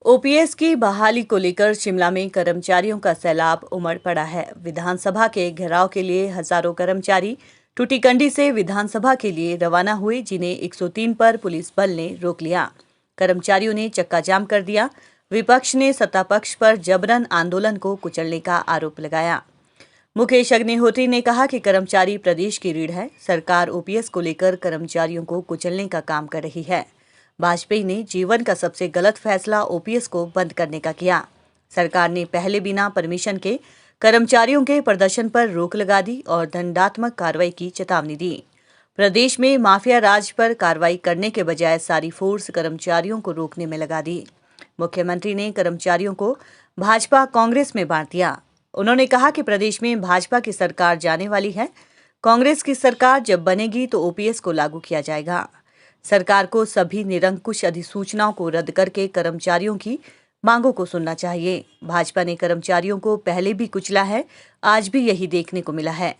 OPS की बहाली को लेकर शिमला में कर्मचारियों का सैलाब उमड़ पड़ा है। विधानसभा के घेराव के लिए हजारों कर्मचारी टूटीकंडी से विधानसभा के लिए रवाना हुए, जिन्हें 103 पर पुलिस बल ने रोक लिया। कर्मचारियों ने चक्का जाम कर दिया। विपक्ष ने सत्ता पक्ष पर जबरन आंदोलन को कुचलने का आरोप लगाया। मुकेश अग्निहोत्री ने कहा कि कर्मचारी प्रदेश की रीढ़ है। सरकार ओपीएस को लेकर कर्मचारियों को कुचलने का काम कर रही है। वाजपेयी ने जीवन का सबसे गलत फैसला ओपीएस को बंद करने का किया। सरकार ने पहले बिना परमिशन के कर्मचारियों के प्रदर्शन पर रोक लगा दी और दंडात्मक कार्रवाई की चेतावनी दी। प्रदेश में माफिया राज पर कार्रवाई करने के बजाय सारी फोर्स कर्मचारियों को रोकने में लगा दी। मुख्यमंत्री ने कर्मचारियों को भाजपा कांग्रेस में बांट दिया। उन्होंने कहा कि प्रदेश में भाजपा की सरकार जाने वाली है। कांग्रेस की सरकार जब बनेगी तो ओपीएस को लागू किया जाएगा। सरकार को सभी निरंकुश अधिसूचनाओं को रद्द करके कर्मचारियों की मांगों को सुनना चाहिए। भाजपा ने कर्मचारियों को पहले भी कुचला है, आज भी यही देखने को मिला है।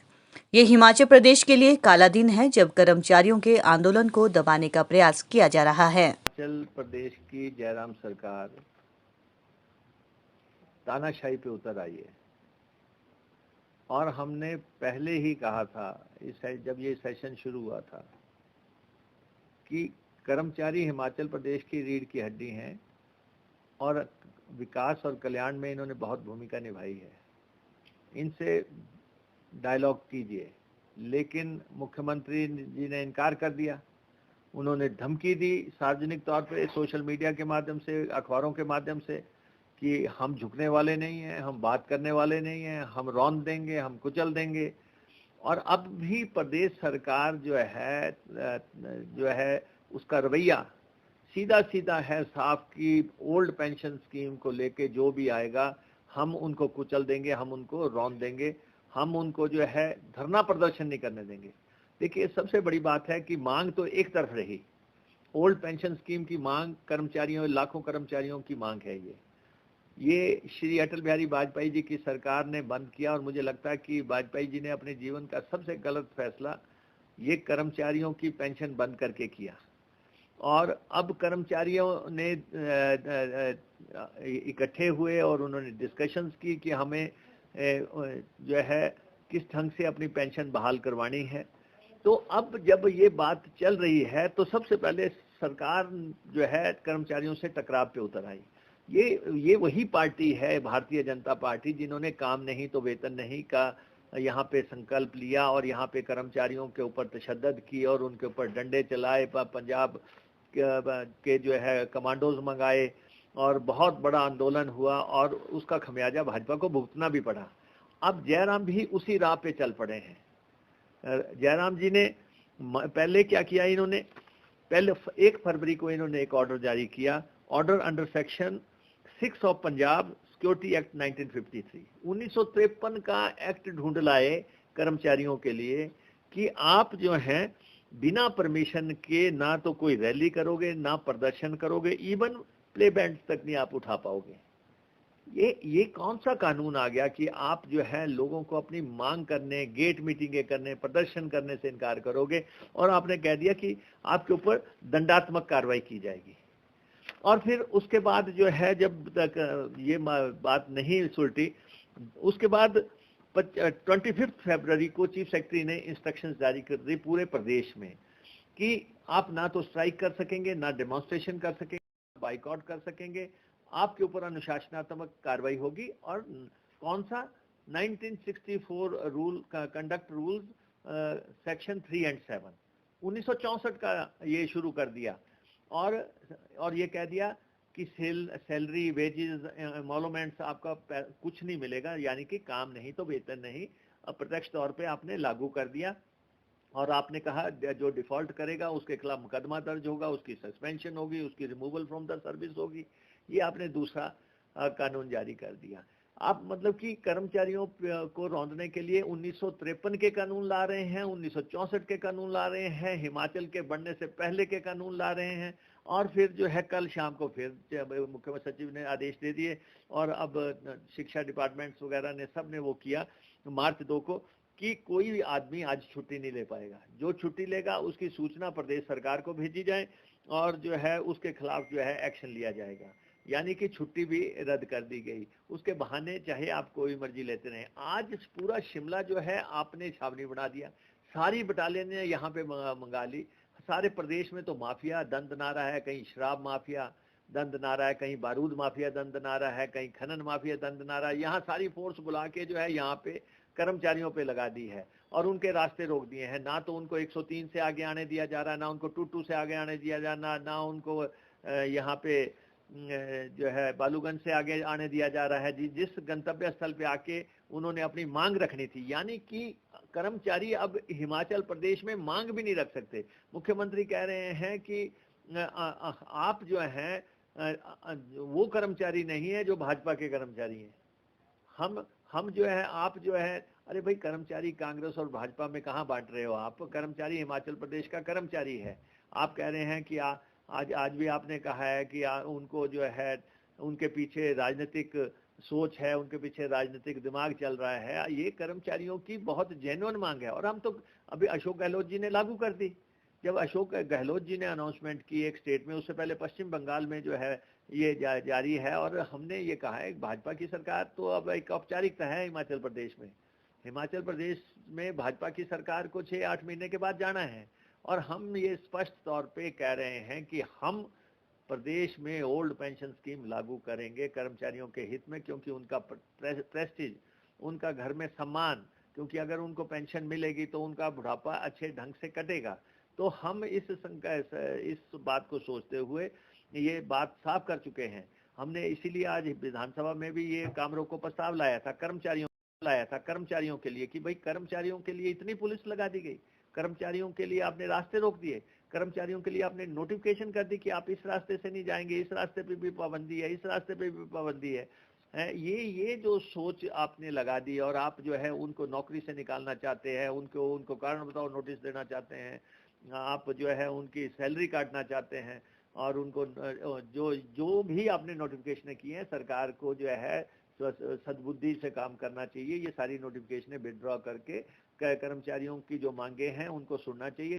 ये हिमाचल प्रदेश के लिए काला दिन है, जब कर्मचारियों के आंदोलन को दबाने का प्रयास किया जा रहा है। हिमाचल प्रदेश की जयराम सरकार तानाशाही पे उतर आई है और हमने पहले ही कहा था जब ये सेशन शुरू हुआ था कि कर्मचारी हिमाचल प्रदेश की रीढ़ की हड्डी हैं और विकास और कल्याण में इन्होंने बहुत भूमिका निभाई है। इनसे डायलॉग कीजिए, लेकिन मुख्यमंत्री जी ने इनकार कर दिया। उन्होंने धमकी दी सार्वजनिक तौर पे, सोशल मीडिया के माध्यम से, अखबारों के माध्यम से, कि हम झुकने वाले नहीं हैं, हम बात करने वाले नहीं हैं, हम रौंद देंगे, हम कुचल देंगे। और अब भी प्रदेश सरकार जो है उसका रवैया सीधा सीधा है साफ कि ओल्ड पेंशन स्कीम को लेके जो भी आएगा हम उनको कुचल देंगे, हम उनको रौंद देंगे, हम उनको जो है धरना प्रदर्शन नहीं करने देंगे। देखिए, सबसे बड़ी बात है कि मांग तो एक तरफ रही। ओल्ड पेंशन स्कीम की मांग कर्मचारियों, लाखों कर्मचारियों की मांग है। ये श्री अटल बिहारी वाजपेयी जी की सरकार ने बंद किया और मुझे लगता है कि वाजपेयी जी ने अपने जीवन का सबसे गलत फैसला ये कर्मचारियों की पेंशन बंद करके किया। और अब कर्मचारियों ने इकट्ठे हुए और उन्होंने डिस्कशंस की कि हमें जो है किस ढंग से अपनी पेंशन बहाल करवानी है। तो अब जब ये बात चल रही है तो सबसे पहले सरकार जो है कर्मचारियों से टकराव पे उतर आई। ये वही पार्टी है, भारतीय जनता पार्टी, जिन्होंने काम नहीं तो वेतन नहीं का यहाँ पे संकल्प लिया और यहाँ पे कर्मचारियों के ऊपर तशद्दुद की और उनके ऊपर डंडे चलाए, पंजाब के जो है कमांडोज मंगाए और बहुत बड़ा आंदोलन हुआ और उसका खमियाजा भाजपा को भुगतना भी पड़ा। अब जयराम भी उसी राह पे चल पड़े हैं। जयराम जी ने पहले क्या किया, इन्होंने पहले 1 फरवरी को इन्होंने एक ऑर्डर जारी किया, order under section 6 of Punjab security act 1953, 1953 का एक्ट ढूंढ लाए कर्मचारियों के लिए कि आप जो हैं बिना परमिशन के ना तो कोई रैली करोगे, ना प्रदर्शन करोगे, इवन प्ले बैंड तक नहीं आप उठा पाओगे। ये कौन सा कानून आ गया कि आप जो है लोगों को अपनी मांग करने, गेट मीटिंगें करने, प्रदर्शन करने से इनकार करोगे और आपने कह दिया कि आपके ऊपर दंडात्मक कार्रवाई की जाएगी। और फिर उसके बाद जो है जब तक ये बात नहीं सुलटी, उसके बाद 25 फरवरी को चीफ सेक्रेटरी ने इंस्ट्रक्शंस जारी कर दी पूरे प्रदेश में कि आप ना तो स्ट्राइक कर सकेंगे, ना डेमोन्स्ट्रेशन कर सकेंगे, बाइकआउट कर सकेंगे, आपके ऊपर अनुशासनात्मक कार्रवाई होगी। और कौन सा 1964 रूल कंडक्ट रूल्स सेक्शन 3 और 7 1964 का ये शुरू कर दिया और ये कह दिया कि सैलरी, वेजेस, एमोलमेंट्स आपका कुछ नहीं मिलेगा, यानी कि काम नहीं तो वेतन नहीं, प्रत्यक्ष तौर पे आपने लागू कर दिया। और आपने कहा जो डिफॉल्ट करेगा उसके खिलाफ मुकदमा दर्ज होगा, उसकी सस्पेंशन होगी, उसकी रिमूवल फ्रॉम द सर्विस होगी। ये आपने दूसरा कानून जारी कर दिया। आप मतलब कि कर्मचारियों को रौंदने के लिए 1953 के कानून ला रहे हैं, 1964 के कानून ला रहे हैं, हिमाचल के बनने से पहले के कानून ला रहे हैं। और फिर जो है कल शाम को फिर मुख्य सचिव ने आदेश दे दिए और अब शिक्षा डिपार्टमेंट्स वगैरह ने सब ने वो किया मार्च 2 को कि कोई भी आदमी आज छुट्टी नहीं ले पाएगा। जो छुट्टी लेगा उसकी सूचना प्रदेश सरकार को भेजी जाए और जो है उसके खिलाफ जो है एक्शन लिया जाएगा। यानी कि छुट्टी भी रद्द कर दी गई। उसके बहाने चाहे आप कोई मर्जी लेते रहें। आज पूरा शिमला जो है आपने छावनी बना दिया, सारी बटालियन ने यहाँ पे मंगा ली। सारे प्रदेश में तो माफिया दंद नारा है, कहीं शराब माफिया दंद नारा है, कहीं बारूद माफिया दंद नारा है, कहीं खनन माफिया दंद नारा है। यहाँ सारी फोर्स बुला के जो है यहाँ पे कर्मचारियों पे लगा दी है और उनके रास्ते रोक दिए हैं। ना तो उनको 103 से आगे आने दिया जा रहा है, ना उनको 22 से आगे आने दिया जा रहा, ना उनको यहाँ पे जो है बालूगंज से आगे आने दिया जा रहा है। जिस गंतव्य स्थल पे आके उन्होंने अपनी मांग रखनी थी, यानी कि कर्मचारी अब हिमाचल प्रदेश में मांग भी नहीं रख सकते। मुख्यमंत्री कह रहे हैं कि आप जो हैं वो कर्मचारी नहीं है जो भाजपा के कर्मचारी हैं। हम जो है, आप जो है, अरे भाई कर्मचारी कांग्रेस और भाजपा में कहाँ बांट रहे हो आप? कर्मचारी हिमाचल प्रदेश का कर्मचारी है। आप कह रहे हैं कि आज भी आपने कहा है कि उनको जो है उनके पीछे राजनीतिक सोच है, उनके पीछे राजनीतिक दिमाग चल रहा है। ये कर्मचारियों की बहुत जेन्युइन मांग है और हम तो अभी अशोक गहलोत जी ने लागू कर दी। जब अशोक गहलोत जी ने अनाउंसमेंट की एक स्टेट में, उससे पहले पश्चिम बंगाल में जो है ये जारी है और हमने ये कहा है भाजपा की सरकार तो अब एक औपचारिकता है हिमाचल प्रदेश में। हिमाचल प्रदेश में भाजपा की सरकार को 6-8 महीने के बाद जाना है और हम ये स्पष्ट तौर पे कह रहे हैं कि हम प्रदेश में ओल्ड पेंशन स्कीम लागू करेंगे कर्मचारियों के हित में, क्योंकि उनका प्रेस्टीज, उनका घर में सम्मान, क्योंकि अगर उनको पेंशन मिलेगी तो उनका बुढ़ापा अच्छे ढंग से कटेगा। तो हम इस बात को सोचते हुए ये बात साफ कर चुके हैं। हमने इसीलिए आज विधानसभा में भी ये काम रोको प्रस्ताव लाया था कर्मचारियों के लिए कि भाई कर्मचारियों के लिए इतनी पुलिस लगा दी गई, कर्मचारियों के लिए आपने रास्ते रोक दिए, कर्मचारियों के लिए आपने नोटिफिकेशन कर दी कि आप इस रास्ते से नहीं जाएंगे, इस रास्ते पे भी पाबंदी है, इस रास्ते पे भी पाबंदी है। ये जो सोच आपने लगा दी और आप जो है उनको नौकरी से निकालना चाहते हैं, उनको कारण बताओ नोटिस देना चाहते हैं, आप जो है उनकी सैलरी काटना चाहते हैं और उनको जो जो भी आपने नोटिफिकेशन किए हैं, सरकार को जो है सद्बुद्धि से काम करना चाहिए। ये सारी नोटिफिकेशन विड्रॉ करके कर्मचारियों की जो मांगे हैं उनको सुनना चाहिए।